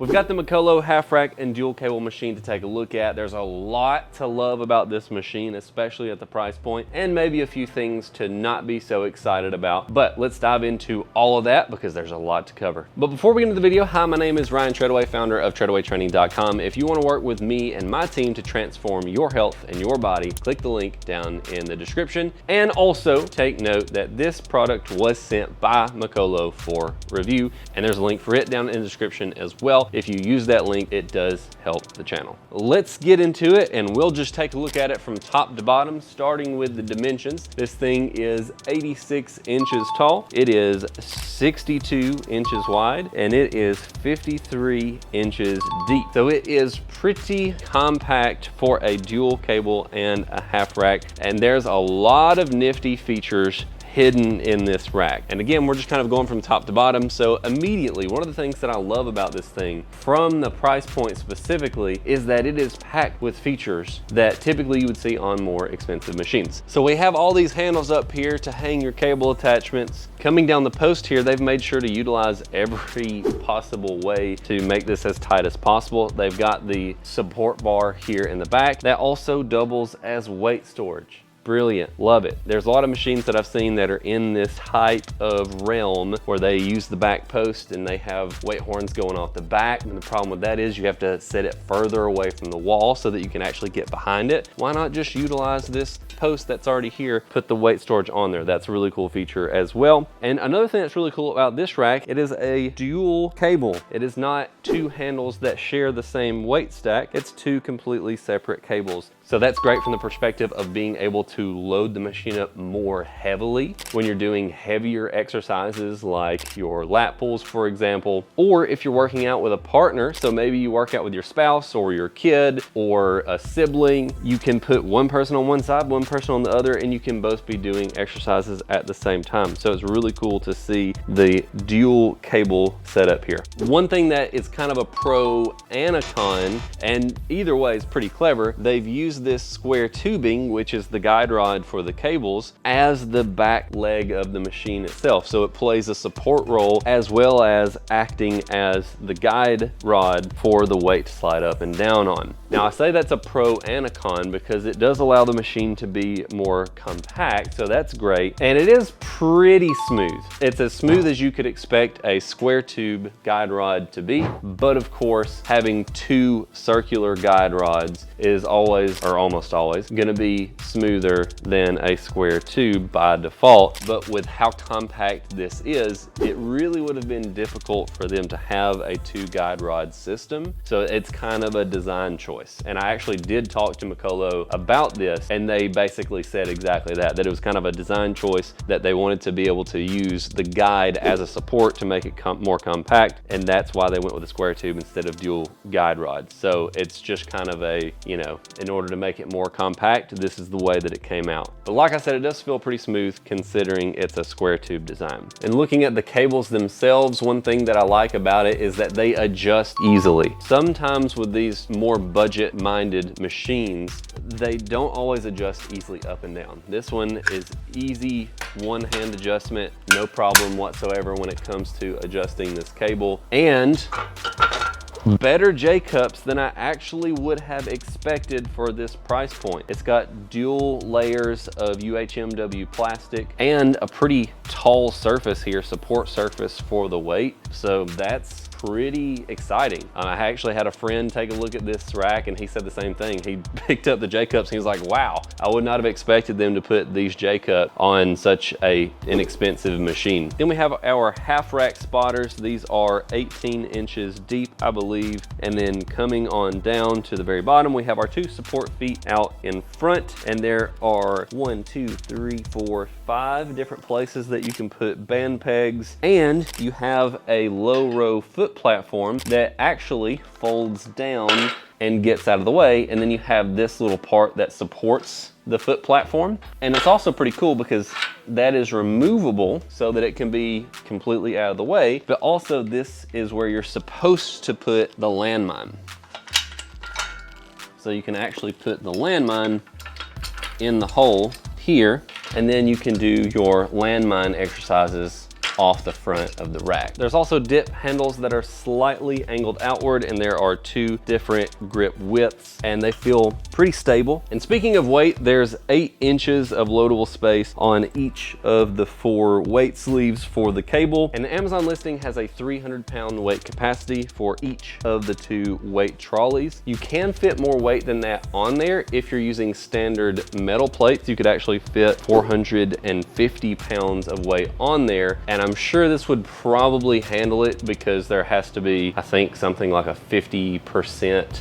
We've got the Mikolo half rack and dual cable machine to take a look at. There's a lot to love about this machine, especially at the price point, and maybe a few things to not be so excited about. But let's dive into all of that because there's a lot to cover. But before we get into the video, hi, my name is Ryan Treadaway, founder of TreadawayTraining.com. If you want to work with me and my team to transform your health and your body, click the link down in the description. And also take note that this product was sent by Mikolo for review, and there's a link for it down in the description as well. If you use that link, it does help the channel. Let's get into it, and we'll just take a look at it from top to bottom, starting with the dimensions. This thing is 86 inches tall. It is 62 inches wide, and it is 53 inches deep. So it is pretty compact for a dual cable and a half rack, and there's a lot of nifty features hidden in this rack. And again, we're just kind of going from top to bottom. So immediately, one of the things that I love about this thing from the price point specifically is that it is packed with features that typically you would see on more expensive machines. So we have all these handles up here to hang your cable attachments. Coming down the post here, they've made sure to utilize every possible way to make this as tight as possible. They've got the support bar here in the back that also doubles as weight storage. Brilliant, love it. There's a lot of machines that I've seen that are in this type of realm where they use the back post and they have weight horns going off the back. And the problem with that is you have to set it further away from the wall so that you can actually get behind it. Why not just utilize this post that's already here, put the weight storage on there? That's a really cool feature as well. And another thing that's really cool about this rack, it is a dual cable. It is not two handles that share the same weight stack. It's two completely separate cables. So that's great from the perspective of being able to load the machine up more heavily when you're doing heavier exercises like your lat pulls, for example, or if you're working out with a partner. So maybe you work out with your spouse or your kid or a sibling. You can put one person on one side, one person on the other, and you can both be doing exercises at the same time. So it's really cool to see the dual cable setup here. One thing that is kind of a pro and a con, and either way is pretty clever, they've used this square tubing, which is the guide rod for the cables, as the back leg of the machine itself. So it plays a support role as well as acting as the guide rod for the weight to slide up and down on. Now I say that's a pro and a con because it does allow the machine to be more compact, so that's great. And it is pretty smooth. It's as smooth as you could expect a square tube guide rod to be, but of course having two circular guide rods is always, or almost always, gonna be smoother than a square tube by default. But with how compact this is, it really would have been difficult for them to have a two guide rod system. So it's kind of a design choice. And I actually did talk to Mikolo about this, and they basically said exactly that it was kind of a design choice, that they wanted to be able to use the guide as a support to make it more compact. And that's why they went with a square tube instead of dual guide rods. So it's just kind of a, you know, in order to make it more compact, this is the way that it came out. But like I said, it does feel pretty smooth considering it's a square tube design. And looking at the cables themselves, one thing that I like about it is that they adjust easily. Sometimes with these more budget-minded machines, they don't always adjust easily up and down. This one is easy, one-hand adjustment, no problem whatsoever when it comes to adjusting this cable. And better J-cups than I actually would have expected for this price point. It's got dual layers of UHMW plastic and a pretty tall surface here, support surface for the weight. So that's pretty exciting. I actually had a friend take a look at this rack and he said the same thing. He picked up the J-cups and he was like, wow, I would not have expected them to put these J-cup on such a inexpensive machine. Then we have our half rack spotters. These are 18 inches deep, I believe. And then coming on down to the very bottom, we have our two support feet out in front. And there are 5 different places that you can put band pegs. And you have a low row foot platform that actually folds down and gets out of the way. And then you have this little part that supports the foot platform. And it's also pretty cool because that is removable so that it can be completely out of the way. But also this is where you're supposed to put the landmine. So you can actually put the landmine in the hole here, and then you can do your landmine exercises off the front of the rack. There's also dip handles that are slightly angled outward, and there are 2 different grip widths, and they feel pretty stable. And speaking of weight, there's 8 inches of loadable space on each of the 4 weight sleeves for the cable, and the Amazon listing has a 300-pound weight capacity for each of the 2 weight trolleys. You can fit more weight than that on there. If you're using standard metal plates, you could actually fit 450 pounds of weight on there, and I'm sure this would probably handle it because there has to be, I think, something like a 50%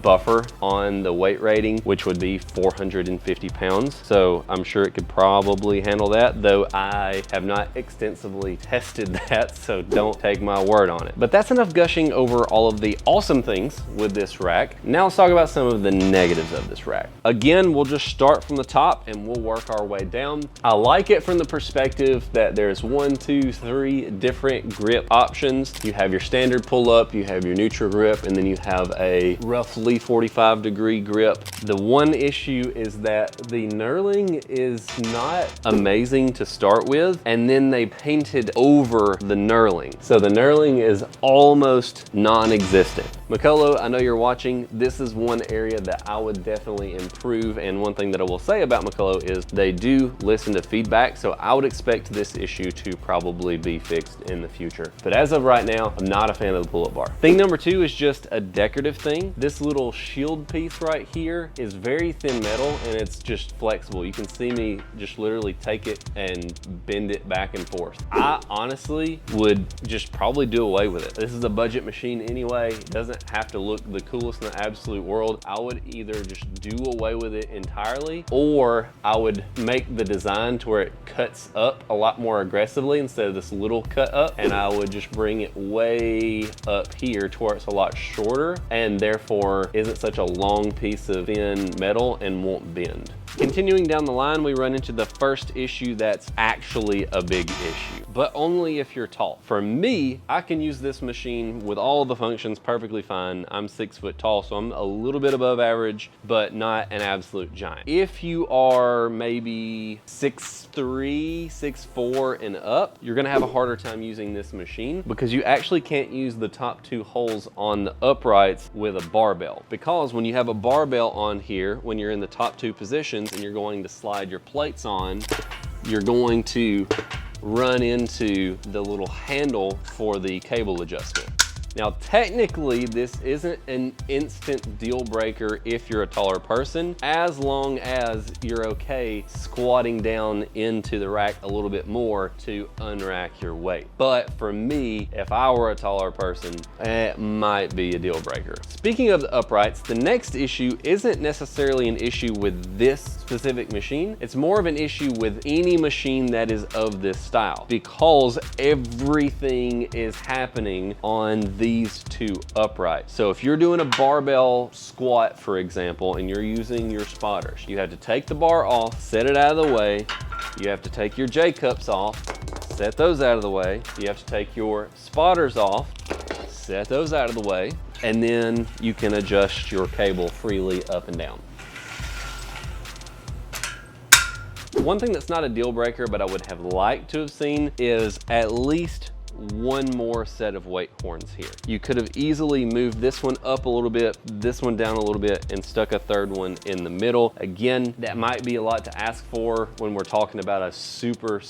buffer on the weight rating, which would be 450 pounds. So I'm sure it could probably handle that, though I have not extensively tested that, so don't take my word on it. But that's enough gushing over all of the awesome things with this rack. Now let's talk about some of the negatives of this rack. Again, we'll just start from the top and we'll work our way down. I like it from the perspective that there's 1, 2, 3 different grip options. You have your standard pull up, you have your neutral grip, and then you have a roughly 45-degree grip. The one issue is that the knurling is not amazing to start with, and then they painted over the knurling. So the knurling is almost non-existent. Mikolo, I know you're watching. This is one area that I would definitely improve, and one thing that I will say about Mikolo is they do listen to feedback, so I would expect this issue to probably be fixed in the future. But as of right now, I'm not a fan of the pull-up bar. Thing number 2 is just a decorative thing. This little shield piece right here is very thin metal, and it's just flexible. You can see me just literally take it and bend it back and forth. I honestly would just probably do away with it. This is a budget machine anyway. It doesn't have to look the coolest in the absolute world. I would either just do away with it entirely, or I would make the design to where it cuts up a lot more aggressively instead of this little cut up, and I would just bring it way up here to where it's a lot shorter and therefore isn't such a long piece of thin metal and won't bend. Continuing down the line, we run into the first issue that's actually a big issue, but only if you're tall. For me, I can use this machine with all the functions perfectly fine. I'm 6 foot tall, so I'm a little bit above average, but not an absolute giant. If you are maybe 6'3", 6'4", and up, you're gonna have a harder time using this machine because you actually can't use the top 2 holes on the uprights with a barbell. Because when you have a barbell on here, when you're in the top 2 positions and you're going to slide your plates on, you're going to run into the little handle for the cable adjustment. Now, technically, this isn't an instant deal breaker if you're a taller person, as long as you're okay squatting down into the rack a little bit more to unrack your weight. But for me, if I were a taller person, it might be a deal breaker. Speaking of the uprights, the next issue isn't necessarily an issue with this specific machine. It's more of an issue with any machine that is of this style, because everything is happening on these 2 uprights. So if you're doing a barbell squat, for example, and you're using your spotters, you have to take the bar off, set it out of the way. You have to take your J-cups off, set those out of the way. You have to take your spotters off, set those out of the way, and then you can adjust your cable freely up and down. One thing that's not a deal breaker, but I would have liked to have seen, is at least one more set of weight horns here. You could have easily moved this one up a little bit, this one down a little bit, and stuck a third one in the middle. Again, that might be a lot to ask for when we're talking about a super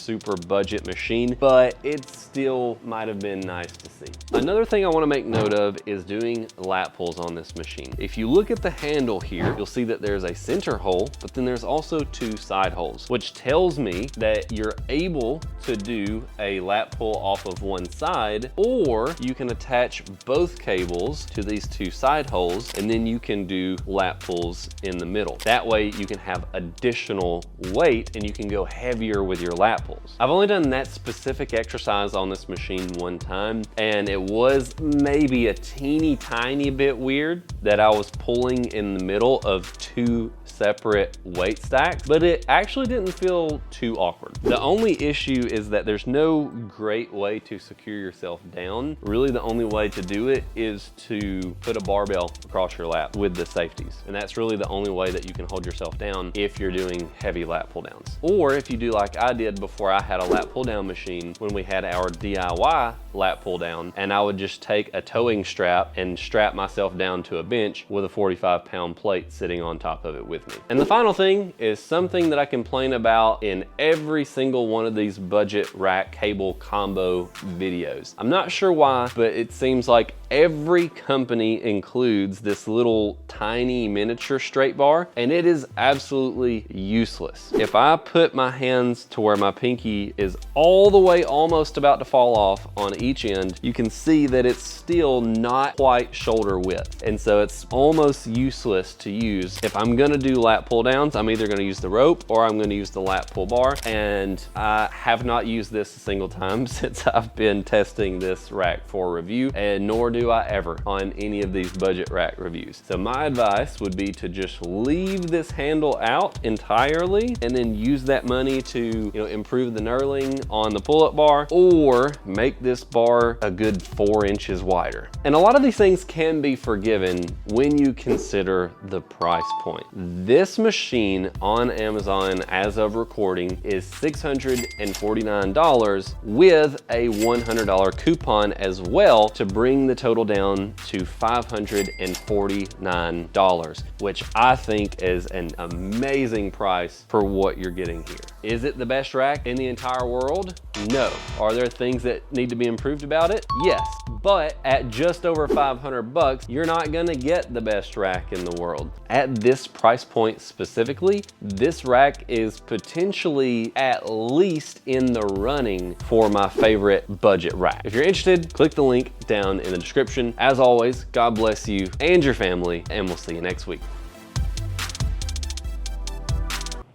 budget machine, but it still might have been nice to see. Another thing I want to make note of is doing lat pulls on this machine. If you look at the handle here, you'll see that there's a center hole, but then there's also 2 side holes, which tells me that you're able to do a lat pull off of one side, or you can attach both cables to these 2 side holes, and then you can do lat pulls in the middle. That way you can have additional weight and you can go heavier with your lat pulls. I've only done that specific exercise on this machine one time, and it was maybe a teeny tiny bit weird that I was pulling in the middle of 2 separate weight stacks, but it actually didn't feel too awkward. The only issue is that there's no great way to secure yourself down, really the only way to do it is to put a barbell across your lap with the safeties. And that's really the only way that you can hold yourself down if you're doing heavy lat pull downs. Or if you do like I did before I had a lat pull down machine, when we had our DIY lat pull down, and I would just take a towing strap and strap myself down to a bench with a 45-pound plate sitting on top of it with me. And the final thing is something that I complain about in every single one of these budget rack cable combo videos. I'm not sure why, but it seems like every company includes this little tiny miniature straight bar, and it is absolutely useless. If I put my hands to where my pinky is all the way almost about to fall off on each end, you can see that it's still not quite shoulder width. And so it's almost useless to use. If I'm gonna do lat pull downs, I'm either gonna use the rope or I'm gonna use the lat pull bar. And I have not used this a single time since I've been testing this rack for review, and nor do I ever on any of these budget rack reviews. So my advice would be to just leave this handle out entirely and then use that money to, improve the knurling on the pull-up bar, or make this bar a good 4 inches wider. And a lot of these things can be forgiven when you consider the price point. This machine on Amazon as of recording is $649 with a $100 coupon as well to bring the total down to $549, which I think is an amazing price for what you're getting here. Is it the best rack in the entire world? No. Are there things that need to be improved about it? Yes. But at just over 500 bucks, you're not gonna get the best rack in the world. At this price point specifically, this rack is potentially at least in the running for my favorite budget rack. If you're interested, click the link down in the description. As always, God bless you and your family, and we'll see you next week.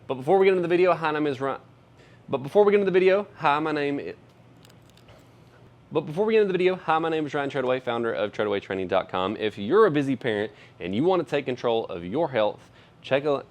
But before we get into the video, hi, my name is Ryan. But before we get into the video, hi, my name is Ryan Treadaway, founder of TreadawayTraining.com. If you're a busy parent and you want to take control of your health, check out.